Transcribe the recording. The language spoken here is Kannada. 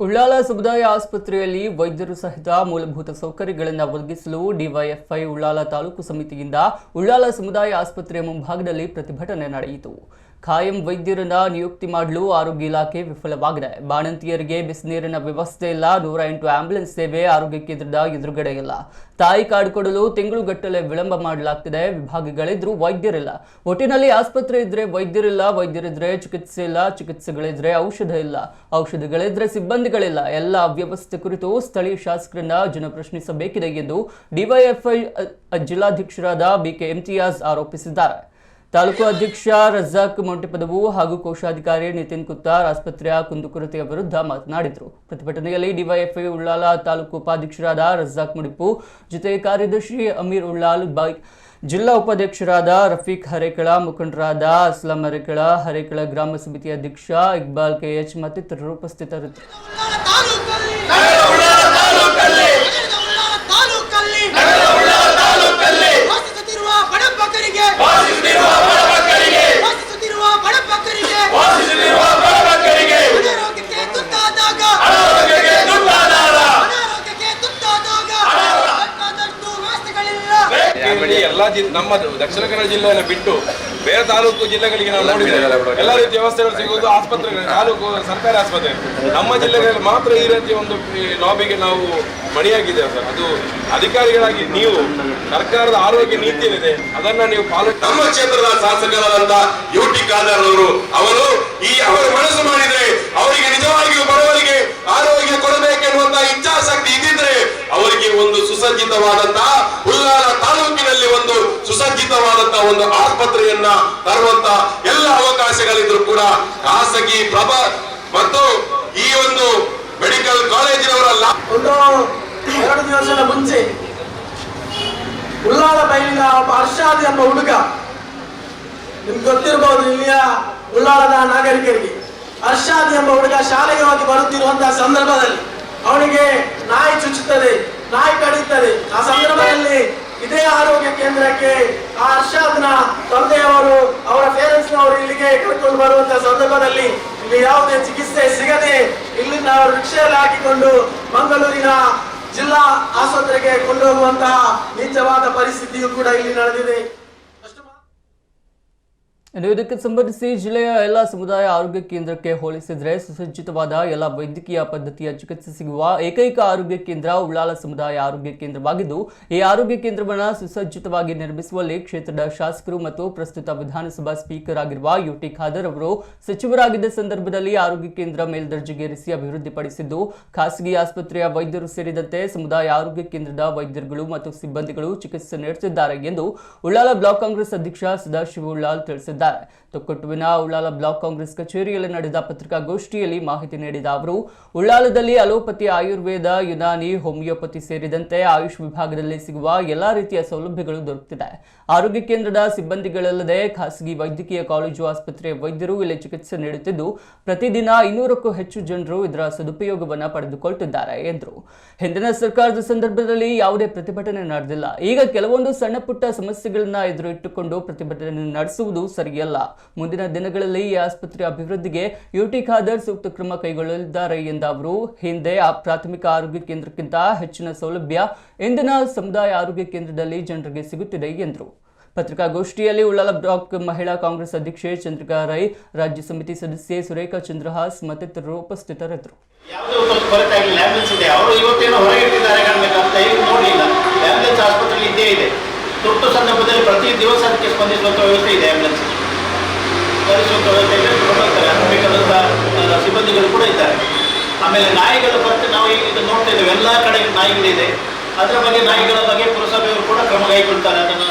ಉಳ್ಳಾಲ ಸಮುದಾಯ ಆಸ್ಪತ್ರೆಯಲ್ಲಿ ವೈದ್ಯರು ಸಹಿತ ಮೂಲಭೂತ ಸೌಕರ್ಯಗಳನ್ನು ಒದಗಿಸಲು ಡಿವೈಎಫ್ಐ ಉಳ್ಳಾಲ ತಾಲೂಕು ಸಮಿತಿಯಿಂದ ಉಳ್ಳಾಲ ಸಮುದಾಯ ಆಸ್ಪತ್ರೆಯ ಮುಂಭಾಗದಲ್ಲಿ ಪ್ರತಿಭಟನೆ ನಡೆಯಿತು. ಖಾಯಂ ವೈದ್ಯರನ್ನ ನಿಯುಕ್ತಿ ಮಾಡಲು ಆರೋಗ್ಯ ಇಲಾಖೆ ವಿಫಲವಾಗಿದೆ. ಬಾಣಂತಿಯರಿಗೆ ಬಿಸಿನೀರಿನ ವ್ಯವಸ್ಥೆ ಇಲ್ಲ. 108 ಆಂಬ್ಯುಲೆನ್ಸ್ ಸೇವೆ ಆರೋಗ್ಯ ಕೇಂದ್ರದ ಎದುರುಗಡೆ ಇಲ್ಲ. ತಾಯಿ ಕಾರ್ಡ್ ಕೊಡಲು ತಿಂಗಳುಗಟ್ಟಲೆ ವಿಳಂಬ ಮಾಡಲಾಗ್ತಿದೆ. ವಿಭಾಗಗಳಿದ್ರೂ ವೈದ್ಯರಿಲ್ಲ. ಒಟ್ಟಿನಲ್ಲಿ ಆಸ್ಪತ್ರೆ ಇದ್ರೆ ವೈದ್ಯರಿಲ್ಲ, ವೈದ್ಯರಿದ್ರೆ ಚಿಕಿತ್ಸೆ ಇಲ್ಲ, ಚಿಕಿತ್ಸೆಗಳಿದ್ರೆ ಔಷಧ ಇಲ್ಲ, ಔಷಧಗಳಿದ್ರೆ ಸಿಬ್ಬಂದಿಗಳಿಲ್ಲ. ಎಲ್ಲ ಅವ್ಯವಸ್ಥೆ ಕುರಿತು ಸ್ಥಳೀಯ ಶಾಸಕರನ್ನ ಜನ ಪ್ರಶ್ನಿಸಬೇಕಿದೆ ಎಂದು ಡಿವೈಎಫ್ಐ ಜಿಲ್ಲಾಧ್ಯಕ್ಷರಾದ ಬಿಕೆ ಇಮ್ತಿಯಾಜ್ ಆರೋಪಿಸಿದ್ದಾರೆ. ತಾಲೂಕು ಅಧ್ಯಕ್ಷ ರಜಾಕ್ ಮೊಂಟೆಪದವು ಹಾಗೂ ಕೋಶಾಧಿಕಾರಿ ನಿತಿನ್ ಕುತ್ತಾರ್ ಆಸ್ಪತ್ರೆಯ ಕುಂದುಕೊರತೆಯ ವಿರುದ್ಧ ಮಾತನಾಡಿದರು. ಪ್ರತಿಭಟನೆಯಲ್ಲಿ ಡಿವೈಎಫ್ಐ ಉಳ್ಳಾಲ ತಾಲೂಕು ಉಪಾಧ್ಯಕ್ಷರಾದ ರಜಾಕ್ ಮುಡಿಪು, ಜೊತೆ ಕಾರ್ಯದರ್ಶಿ ಅಮೀರ್ ಉಳ್ಳಾಲ್ ಬೈಕ್, ಜಿಲ್ಲಾ ಉಪಾಧ್ಯಕ್ಷರಾದ ರಫೀಕ್ ಹರೇಕಳ, ಮುಖಂಡರಾದ ಅಸ್ಲಾಂ ಹರೇಕಳ, ಹರೇಕಳ ಗ್ರಾಮ ಸಮಿತಿ ಅಧ್ಯಕ್ಷ ಇಕ್ಬಾಲ್ ಕೆಎಚ್ ಮತ್ತಿತರರು ಉಪಸ್ಥಿತರಿದ್ದರು. ಎಲ್ಲ ನಮ್ಮ ದಕ್ಷಿಣ ಕನ್ನಡ ಜಿಲ್ಲೆಯನ್ನು ಬಿಟ್ಟು ಬೇರೆ ತಾಲೂಕು ಜಿಲ್ಲೆಗಳಿಗೆ ನಾವು ನೋಡಿದ್ದೇವೆ. ಎಲ್ಲ ರೀತಿಯ ವ್ಯವಸ್ಥೆಗಳು ಸಿಗುವುದು ಆಸ್ಪತ್ರೆಗಳು, ತಾಲೂಕು ಸರ್ಕಾರಿ ಆಸ್ಪತ್ರೆ. ನಮ್ಮ ಜಿಲ್ಲೆಗಳಲ್ಲಿ ಮಾತ್ರ ಈ ರೀತಿಯ ಒಂದು ಲಾಬಿಗೆ ನಾವು ಮಣಿಯಾಗಿದ್ದೇವೆ ಸರ್. ಅದು ಅಧಿಕಾರಿಗಳಾಗಿ ನೀವು ಸರ್ಕಾರದ ಆರೋಗ್ಯ ನೀತಿ ಏನಿದೆ ಅದನ್ನ ನೀವು ನಮ್ಮ ಕ್ಷೇತ್ರದ ಶಾಸಕರಾದಂತ ಯುಟಿ ಖಾದರ್ ಅವರು ಅವರ ಮನಸ್ಸು ಮಾಡಿದ್ರೆ ಅವರಿಗೆ ನಿಜವಾಗಿಯೂ ಬಡವರಿಗೆ ಆರೋಗ್ಯ ಕೊಡಬೇಕೆನ್ನುವಂತ ಇಚ್ಛಾಶಕ್ತಿ ಇದ್ದಿದ್ರೆ ಅವರಿಗೆ ಒಂದು ಸುಸಜ್ಜಿತವಾದಂತಹ ಉಳ್ಳಾಲ ತಾಲೂಕಿನಲ್ಲಿ ಒಂದು ಸುಸಜ್ಜಿತವಾದಂತಹ ಒಂದು ಆಸ್ಪತ್ರೆಯನ್ನ ತರುವಂತ ಎಲ್ಲ ಅವಕಾಶಗಳಿದ್ರು ಕೂಡ ಖಾಸಗಿ ಮತ್ತು ಈ ಒಂದು ಮೆಡಿಕಲ್ ಕಾಲೇಜಿನವರಲ್ಲ. ಒಂದು 2 ದಿವಸದ ಮುಂಚೆ ಉಳ್ಳಾಲ ಬೈಲಿನ ಒಬ್ಬ ಅರ್ಷಾದ್ ಎಂಬ ಹುಡುಗ, ನಿಮ್ಗೆ ಗೊತ್ತಿರಬಹುದು ಇಲ್ಲಿಯ ಉಳ್ಳಾಲದ ನಾಗರಿಕರಿಗೆ, ಅರ್ಷಾದ್ ಎಂಬ ಹುಡುಗ ಶಾಲೆಗೆ ಹೋಗಿ ಬರುತ್ತಿರುವಂತಹ ಸಂದರ್ಭದಲ್ಲಿ ಅವನಿಗೆ ನಾಯಿ ಚುಚ್ಚುತ್ತದೆ, ನಾಯಿ ಕಡಿಯುತ್ತದೆ. ಆ ಸಂದರ್ಭದಲ್ಲಿ ಇದೇ ಆರೋಗ್ಯ ಕೇಂದ್ರಕ್ಕೆ ಆ ಅರ್ಷಾದ್ನ ತಂದೆಯವರು, ಅವರ ಪೇರೆಂಟ್ಸ್ನವರು ಇಲ್ಲಿಗೆ ಕರ್ಕೊಂಡು ಬರುವಂತಹ ಸಂದರ್ಭದಲ್ಲಿ ಇಲ್ಲಿ ಯಾವುದೇ ಚಿಕಿತ್ಸೆ ಸಿಗದೆ ಇಲ್ಲಿಂದ ಅವರು ರಿಕ್ಷೆಯಲ್ಲಿ ಹಾಕಿಕೊಂಡು ಮಂಗಳೂರಿನ ಜಿಲ್ಲಾ ಆಸ್ಪತ್ರೆಗೆ ಕೊಂಡೋಗುವಂತಹ ನೀಚವಾದ ಪರಿಸ್ಥಿತಿಯು ಕೂಡ ಇಲ್ಲಿ ನಡೆದಿದೆ. ಇದಕ್ಕೆ ಸಂಬಂಧಿಸಿ ಜಿಲ್ಲೆಯ ಎಲ್ಲ ಸಮುದಾಯ ಆರೋಗ್ಯ ಕೇಂದ್ರಕ್ಕೆ ಹೋಲಿಸಿದರೆ ಸುಸಜ್ಜಿತವಾದ ಎಲ್ಲ ವೈದ್ಯಕೀಯ ಪದ್ಧತಿಯ ಚಿಕಿತ್ಸೆ ಸಿಗುವ ಏಕೈಕ ಆರೋಗ್ಯ ಕೇಂದ್ರ ಉಳ್ಳಾಲ ಸಮುದಾಯ ಆರೋಗ್ಯ ಕೇಂದ್ರವಾಗಿದ್ದು, ಈ ಆರೋಗ್ಯ ಕೇಂದ್ರವನ್ನು ಸುಸಜ್ಜಿತವಾಗಿ ನಿರ್ಮಿಸುವಲ್ಲಿ ಕ್ಷೇತ್ರದ ಶಾಸಕರು ಮತ್ತು ಪ್ರಸ್ತುತ ವಿಧಾನಸಭಾ ಸ್ಪೀಕರ್ ಆಗಿರುವ ಯುಟಿ ಖಾದರ್ ಅವರು ಸಚಿವರಾಗಿದ್ದ ಸಂದರ್ಭದಲ್ಲಿ ಆರೋಗ್ಯ ಕೇಂದ್ರ ಮೇಲ್ದರ್ಜೆಗೇರಿಸಿ ಅಭಿವೃದ್ಧಿಪಡಿಸಿದ್ದು, ಖಾಸಗಿ ಆಸ್ಪತ್ರೆಯ ವೈದ್ಯರು ಸೇರಿದಂತೆ ಸಮುದಾಯ ಆರೋಗ್ಯ ಕೇಂದ್ರದ ವೈದ್ಯರುಗಳು ಮತ್ತು ಸಿಬ್ಬಂದಿಗಳು ಚಿಕಿತ್ಸೆ ನೀಡುತ್ತಿದ್ದಾರೆ ಎಂದು ಉಳ್ಳಾಲ ಬ್ಲಾಕ್ ಕಾಂಗ್ರೆಸ್ ಅಧ್ಯಕ್ಷ ಸದಾಶಿವ ಉಳ್ಳಾಲ್ ತಿಳಿಸಿದ್ದಾರೆ. ತೊಕ್ಕೊಟ್ಟುವಿನ ಉಳ್ಳಾಲ ಬ್ಲಾಕ್ ಕಾಂಗ್ರೆಸ್ ಕಚೇರಿಯಲ್ಲಿ ನಡೆದ ಪತ್ರಿಕಾಗೋಷ್ಠಿಯಲ್ಲಿ ಮಾಹಿತಿ ನೀಡಿದ ಅವರು, ಉಳ್ಳಾಲದಲ್ಲಿ ಅಲೋಪತಿ, ಆಯುರ್ವೇದ, ಯುನಾನಿ, ಹೋಮಿಯೋಪತಿ ಸೇರಿದಂತೆ ಆಯುಷ್ ವಿಭಾಗದಲ್ಲಿ ಸಿಗುವ ಎಲ್ಲಾ ರೀತಿಯ ಸೌಲಭ್ಯಗಳು ದೊರೆಯುತ್ತಿದೆ. ಆರೋಗ್ಯ ಕೇಂದ್ರದ ಸಿಬ್ಬಂದಿಗಳಲ್ಲದೆ ಖಾಸಗಿ ವೈದ್ಯಕೀಯ ಕಾಲೇಜು ಆಸ್ಪತ್ರೆಯ ವೈದ್ಯರು ಇಲ್ಲಿ ಚಿಕಿತ್ಸೆ ನೀಡುತ್ತಿದ್ದು, ಪ್ರತಿದಿನ 200ಕ್ಕೂ ಹೆಚ್ಚು ಜನರು ಇದರ ಸದುಪಯೋಗವನ್ನು ಪಡೆದುಕೊಳ್ಳುತ್ತಿದ್ದಾರೆ ಎಂದರು. ಹಿಂದಿನ ಸರ್ಕಾರದ ಸಂದರ್ಭದಲ್ಲಿ ಯಾವುದೇ ಪ್ರತಿಭಟನೆ ನಡೆದಿಲ್ಲ. ಈಗ ಕೆಲವೊಂದು ಸಣ್ಣ ಪುಟ್ಟ ಸಮಸ್ಯೆಗಳನ್ನ ಎದುರಿಟ್ಟುಕೊಂಡು ಪ್ರತಿಭಟನೆ ನಡೆಸುವುದು ಸರಿಯಲ್ಲ. ಮುಂದಿನ ದಿನಗಳಲ್ಲಿ ಈ ಆಸ್ಪತ್ರೆ ಅಭಿವೃದ್ಧಿಗೆ ಯುಟಿ ಖಾದರ್ ಸೂಕ್ತ ಕ್ರಮ ಕೈಗೊಳ್ಳಲಿದ್ದಾರೆ ಎಂದ ಅವರು, ಹಿಂದೆ ಪ್ರಾಥಮಿಕ ಆರೋಗ್ಯ ಕೇಂದ್ರಕ್ಕಿಂತ ಹೆಚ್ಚಿನ ಸೌಲಭ್ಯ ಇಂದಿನ ಸಮುದಾಯ ಆರೋಗ್ಯ ಕೇಂದ್ರದಲ್ಲಿ ಜನರಿಗೆ ಸಿಗುತ್ತಿದೆ ಎಂದರು. ಪತ್ರಿಕಾಗೋಷ್ಠಿಯಲ್ಲಿ ಉಳ್ಳಾಲ ಬ್ಲಾಕ್ ಮಹಿಳಾ ಕಾಂಗ್ರೆಸ್ ಅಧ್ಯಕ್ಷೆ ಚಂದ್ರಿಕಾ ರೈ, ರಾಜ್ಯ ಸಮಿತಿ ಸದಸ್ಯೆ ಸುರೇಖಾ ಚಂದ್ರಹಾಸ್ ಮತ್ತಿತರರು ಉಪಸ್ಥಿತರಿದ್ದರು. ತುರ್ತು ಸಂದರ್ಭದಲ್ಲಿ ಪ್ರತಿ ದಿವಸ ಅದಕ್ಕೆ ಸ್ಪಂದಿಸುವಂಥ ವ್ಯವಸ್ಥೆ ಇದೆ. ಆಂಬ್ಯುಲೆನ್ಸ್ ತರಿಸುವಂಥ ವ್ಯವಸ್ಥೆ ಇದೆ. ಬೇಕಾದಂಥ ಸಿಬ್ಬಂದಿಗಳು ಕೂಡ ಇದ್ದಾರೆ. ಆಮೇಲೆ ನಾಯಿಗಳ ಕೊರತೆ ನಾವು ಈಗ ನೋಡ್ತಾ ಇದ್ದೇವೆ, ಎಲ್ಲ ಕಡೆ ನಾಯಿಗಳಿದೆ. ಅದರ ಬಗ್ಗೆ ನಾಯಿಗಳ ಬಗ್ಗೆ ಪುರಸಭೆಯವರು ಕೂಡ ಕ್ರಮ ಕೈಗೊಳ್ತಾರೆ. ಅದನ್ನು